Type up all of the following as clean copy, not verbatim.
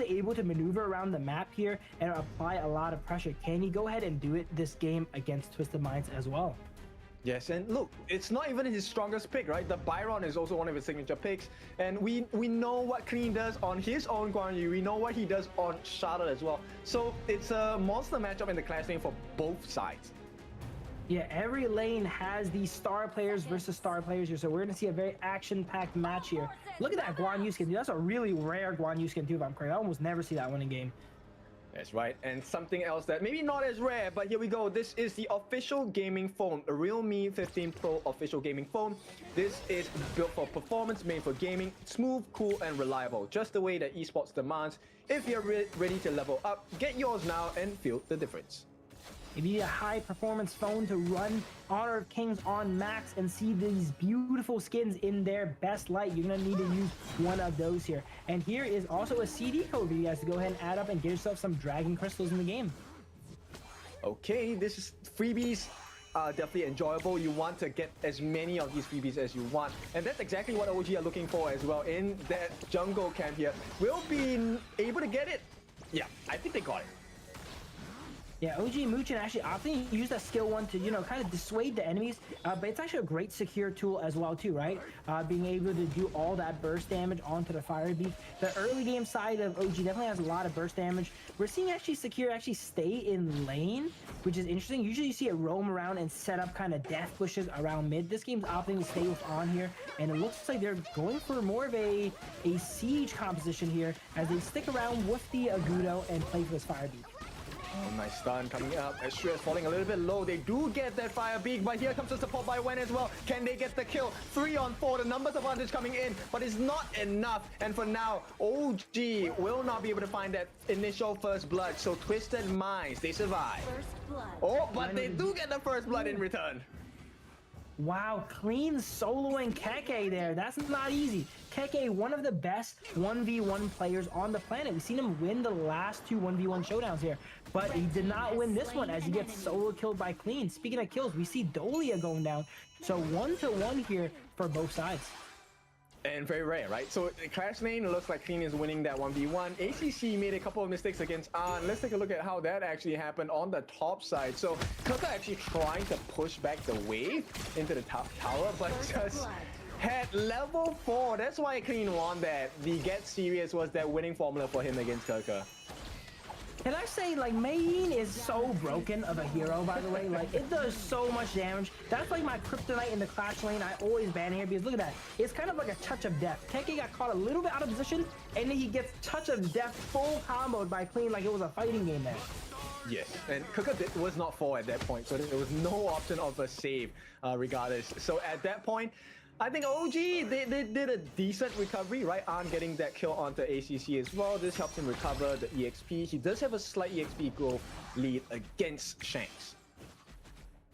able to maneuver around the map here and apply a lot of pressure. Can he go ahead and do it this game against Twisted Minds as well? Yes, and look, it's not even his strongest pick, right? The Byron is also one of his signature picks, and we know what Clean does on his own Guan Yu. We know what he does on Charlotte as well. So it's a monster matchup in the clash lane for both sides. Yeah, every lane has these star players versus star players here, so we're going to see a very action-packed match here. Look at that Guan Yu skin, dude. That's a really rare Guan Yu skin too, if I'm correct. I almost never see that one in game. That's right, and something else that maybe not as rare, but here we go. This is the official gaming phone, a Realme 15 Pro official gaming phone. This is built for performance, made for gaming, smooth, cool, and reliable, just the way that esports demands. If you're ready to level up, get yours now and feel the difference. If you need a high-performance phone to run Honor of Kings on max and see these beautiful skins in their best light, you're going to need to use one of those here. And here is also a CD code for you guys to go ahead and add up and get yourself some Dragon Crystals in the game. Okay, this is freebies. Definitely enjoyable. You want to get as many of these freebies as you want, and that's exactly what OG are looking for as well in that jungle camp here. Will be able to get it. Yeah, I think they got it. Yeah, OG Muchin actually opting to use that skill one to, you know, kind of dissuade the enemies, but it's actually a great secure tool as well too, right? Being able to do all that burst damage onto the fire beak. The early game side of OG definitely has a lot of burst damage. We're seeing actually Secure actually stay in lane, which is interesting. Usually you see it roam around and set up kind of death bushes around mid. This game's opting to stay with on here, and it looks like they're going for more of a siege composition here as they stick around with the Agudo and play for this fire beak. Oh, nice stun coming up. Stress falling a little bit low. They do get that fire beak, but here comes the support by Wen as well. Can they get the kill? 3 on 4. The numbers advantage coming in, but it's not enough. And for now, OG will not be able to find that initial first blood. So Twisted Minds, they survive. First blood. Oh, but they do get the first blood in return. Wow, clean soloing Keke there. That's not easy. Keke, one of the best 1v1 players on the planet. We've seen him win the last 2 1v1 showdowns here, but he did not win this one as he gets solo killed by Clean. Speaking of kills, we see Dolia going down. So 1-1 here for both sides. And very rare, right? So Clash Lane looks like Clean is winning that 1v1. ACC made a couple of mistakes against An. Let's take a look at how that actually happened on the top side. So Kaka actually trying to push back the wave into the top tower, but just had level 4. That's why Clean won that. The get serious was that winning formula for him against Kaka. Can I say, like, Mayeen is so broken of a hero, by the way. Like, it does so much damage. That's like my kryptonite in the Clash lane. I always ban here because look at that. It's kind of like a touch of death. Keke got caught a little bit out of position, and then he gets touch of death full comboed by Clean like it was a fighting game there. Yes, and Kaka was not 4 at that point, so there was no option of a save regardless. So at that point, I think OG, they did a decent recovery, right? An getting that kill onto ACC as well. This helps him recover the EXP. He does have a slight EXP growth lead against Shanks.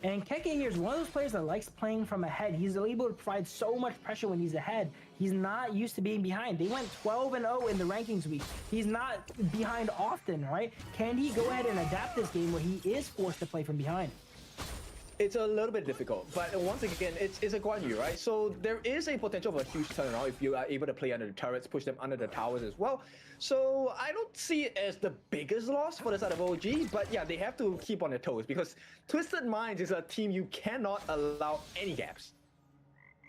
And Keke here is one of those players that likes playing from ahead. He's able to provide so much pressure when he's ahead. He's not used to being behind. They went 12-0 in the rankings week. He's not behind often, right? Can he go ahead and adapt this game where he is forced to play from behind? It's a little bit difficult, but once again, it's a Guan Yu, right? So there is a potential of a huge turnaround if you are able to play under the turrets, push them under the towers as well. So I don't see it as the biggest loss for the side of OG, but yeah, they have to keep on their toes because Twisted Minds is a team you cannot allow any gaps.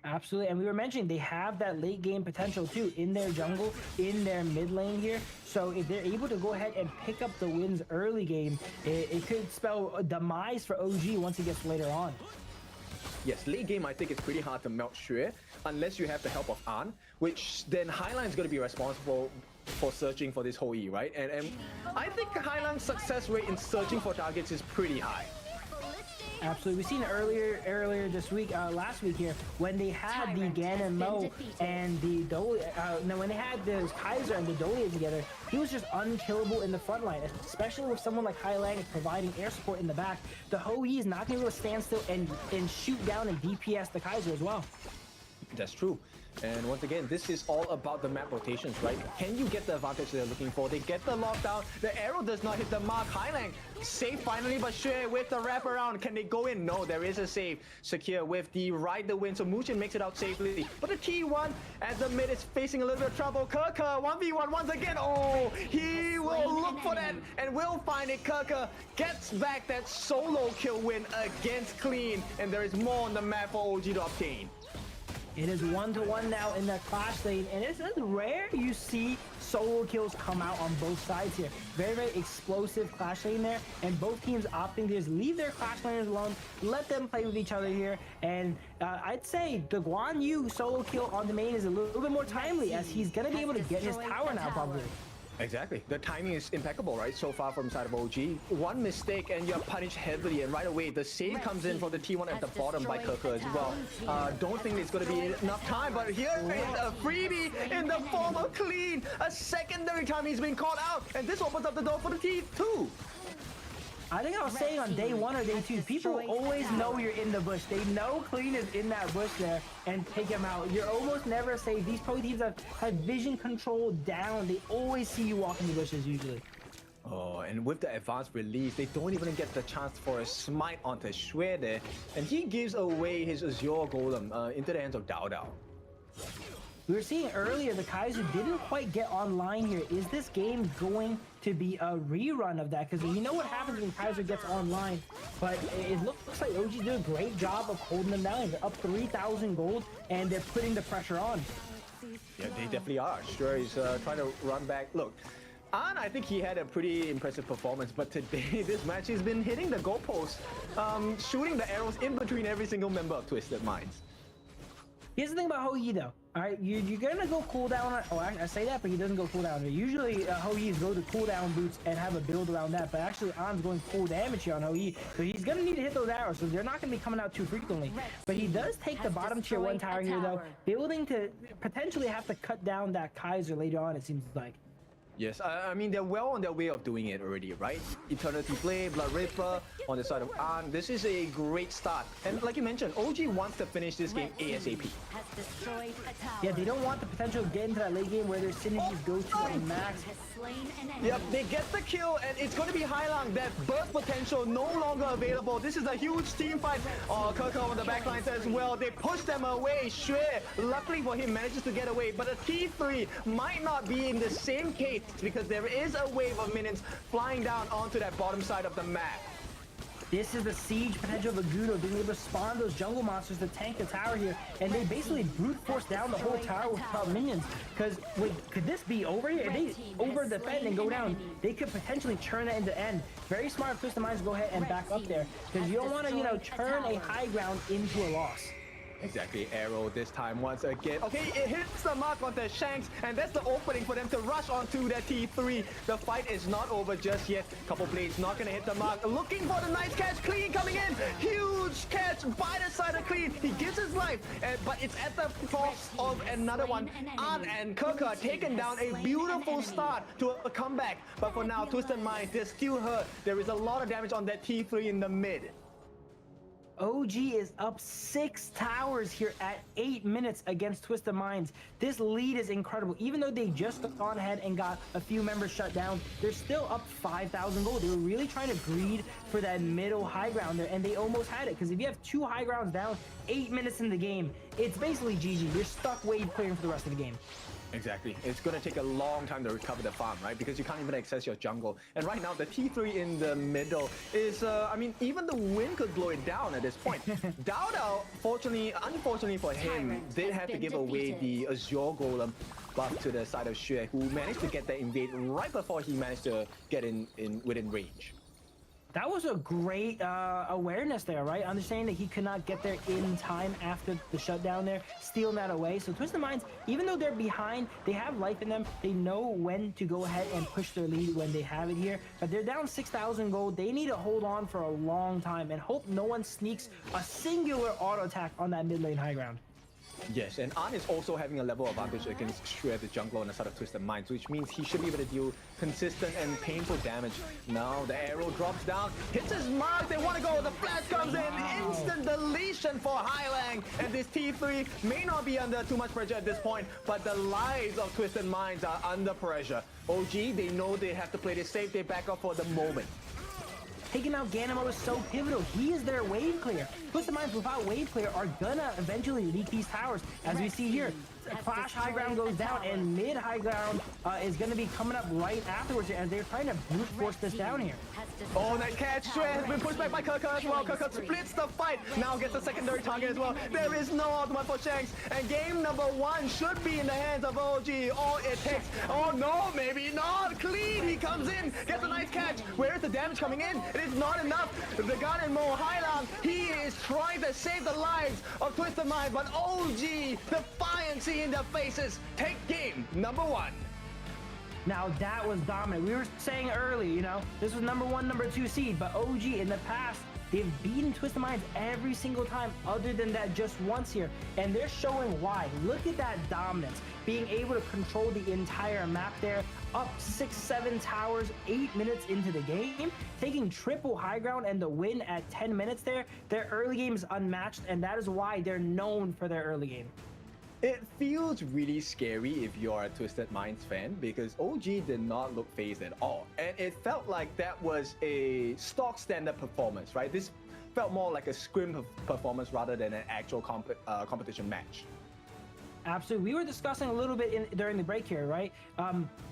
Absolutely, and we were mentioning they have that late game potential too in their jungle, in their mid lane here. So if they're able to go ahead and pick up the wins early game, it could spell a demise for OG once it gets later on. Yes, late game I think it's pretty hard to melt Xue unless you have the help of An, which then Highline is going to be responsible for searching for this whole E, right? And I think Highline's success rate in searching for targets is pretty high. Absolutely. We've seen it earlier this week, last week here, when they had the Ganon Mo and the Dolia, when they had the Kaiser and the Dolia together, he was just unkillable in the front line, especially with someone like Highlang providing air support in the back. The Hou-Yi is not going to be able to stand still and shoot down and DPS the Kaiser as well. That's true. And once again, this is all about the map rotations, right? Can you get the advantage they're looking for? They get the lockdown. The arrow does not hit the mark. Highlang safe finally, but Xue with the wraparound. Can they go in? No, there is a save. Secure with the ride the win. So Muchin makes it out safely. But the T1 at the mid is facing a little bit of trouble. Kaka 1v1 once again. Oh, he for that, and we'll find it. Kirka gets back that solo kill win against Clean, and there is more on the map for OG to obtain. It is 1-1 now in that clash lane, and it's rare you see solo kills come out on both sides here. Very, very explosive clash lane there, and both teams opting to just leave their clash laners alone, let them play with each other here. And I'd say the Guan Yu solo kill on the main is a little bit more timely, as he's gonna be able to get his tower now probably. Exactly. The timing is impeccable, right? So far from side of OG. One mistake and you're punished heavily, and right away the save comes in for the T1 at the bottom by Kirka as well. Don't think it's going to be enough time, but here is a freebie in the form of Clean. A secondary time he's been called out, and this opens up the door for the T2. I think I was saying on day 1 or day 2, people always know you're in the bush. They know Clean is in that bush there and take him out. You're almost never safe. These pro teams have vision control down. They always see you walk in the bushes usually. Oh, and with the advanced release, they don't even get the chance for a smite onto Xue there, and he gives away his Azure Golem into the hands of Dao Dao. We were seeing earlier the Kaiser didn't quite get online here. Is this game going to be a rerun of that? Because you know what happens when Kaiser gets online. But it looks like OG did a great job of holding them down. They're up 3,000 gold, and they're putting the pressure on. Yeah, they definitely are. Sure, he's trying to run back. Look, An, I think he had a pretty impressive performance, but today, this match, he's been hitting the goalpost, shooting the arrows in between every single member of Twisted Minds. Here's the thing about Ho Yi though. All right, you're gonna go cooldown on. Oh, I say that, but he doesn't go cooldown. Usually, Ho Yi's go to cooldown boots and have a build around that. But actually, An's going full damage here on Ho Yi, so he's gonna need to hit those arrows. So they're not gonna be coming out too frequently. But he does take the bottom tier 1 tower here though, building to potentially have to cut down that Kaiser later on. It seems like. Yes, I mean, they're well on their way of doing it already, right? Eternity Blade, Blood Ripper on the side of An. This is a great start. And like you mentioned, OG wants to finish this game ASAP. Yeah, they don't want the potential to get into that late game where their synergies go to a max. Yep, they get the kill, and it's going to be Hailang. That burst potential no longer available. This is a huge team fight. Oh, Kirka on the backlines as well. They push them away. Xue, luckily for him, manages to get away. But the T3 might not be in the same case, because there is a wave of minions flying down onto that bottom side of the map. This is the siege potential of Agudo being able to spawn those jungle monsters to tank the tower here, and they basically brute force down the whole tower without minions. Because could this be over here? If they over defend and go down, they could potentially turn that into end. Very smart Twisted Minds to go ahead and back up there, because you don't want to, turn a high ground into a loss. Exactly, arrow this time once again. Okay, it hits the mark on the Shanks, and that's the opening for them to rush onto that T3. The fight is not over just yet. Couple blades not gonna hit the mark. Looking for the nice catch. Clean coming in. Huge catch by the side of Clean. He gives his life, but it's at the cost of another one. An and Kirka taken down. A beautiful start to a comeback. But for now, Twisted Minds, they're still hurt. There is a lot of damage on that T3 in the mid. OG is up 6 towers here at 8 minutes against Twisted Minds. This lead is incredible. Even though they just gone ahead and got a few members shut down, they're still up 5,000 gold. They were really trying to greed for that middle high ground there, and they almost had it. Because if you have 2 high grounds down, 8 minutes in the game, it's basically GG. You're stuck wave clearing for the rest of the game. Exactly. It's going to take a long time to recover the farm, right? Because you can't even access your jungle. And right now, the T3 in the middle is, I mean, even the wind could blow it down at this point. Dao Dao, unfortunately for him, did have to give away the Azure Golem buff to the side of Xue, who managed to get that invade right before he managed to get within range. That was a great awareness there, right? Understanding that he could not get there in time after the shutdown there, stealing that away. So Twisted Minds, even though they're behind, they have life in them. They know when to go ahead and push their lead when they have it here. But they're down 6,000 gold. They need to hold on for a long time and hope no one sneaks a singular auto attack on that mid lane high ground. Yes, and An is also having a level advantage against Xue, the jungler on the side of Twisted Minds, which means he should be able to deal consistent and painful damage. Now the arrow drops down, hits his mark, they want to go, the flash comes in, instant deletion for Hailang, and this T3 may not be under too much pressure at this point, but the lives of Twisted Minds are under pressure. OG, they know they have to play this safe, they back up for the moment. taking out Ganimo is so pivotal. He is their wave clear. Twisted Minds without wave clear are gonna eventually leak these towers, as we see here. Clash high ground goes down, and mid high ground is going to be coming up right afterwards as they're trying to brute force this down here. Oh, that catch has been pushed back by Kaka as well. Kaka splits the fight. Now gets a secondary target as well. There is no ultimate for Shanks. And game number 1 should be in the hands of OG. All it takes. Oh no, maybe not. Clean. He comes in. Gets a nice catch. Where is the damage coming in? It is not enough. The gun and Mo Highland. He is trying to save the lives of Twisted Mind. But OG, defiance in their faces. Take game number 1. Now that was dominant. We were saying early, you know, this was number 1, number 2 seed, but OG in the past, they've beaten Twisted Minds every single time other than that just once here. And they're showing why. Look at that dominance. Being able to control the entire map there, up 6-7 towers, 8 minutes into the game, taking triple high ground and the win at 10 minutes there. Their early game is unmatched, and that is why they're known for their early game. It feels really scary if you're a Twisted Minds fan because OG did not look phased at all. And it felt like that was a stock standard performance, right? This felt more like a scrim performance rather than an actual competition match. Absolutely. We were discussing a little bit during the break here, right?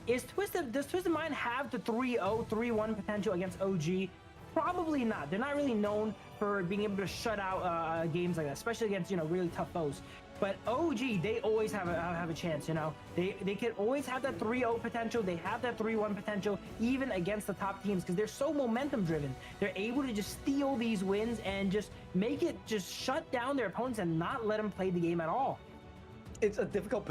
Does Twisted Mind have the 3-0, 3-1 potential against OG? Probably not. They're not really known for being able to shut out games like that, especially against, you know, really tough foes. But OG, they always have a chance, you know. They can always have that 3-0 potential. They have that 3-1 potential, even against the top teams, because they're so momentum driven. They're able to just steal these wins and just make it, just shut down their opponents and not let them play the game at all. It's a difficult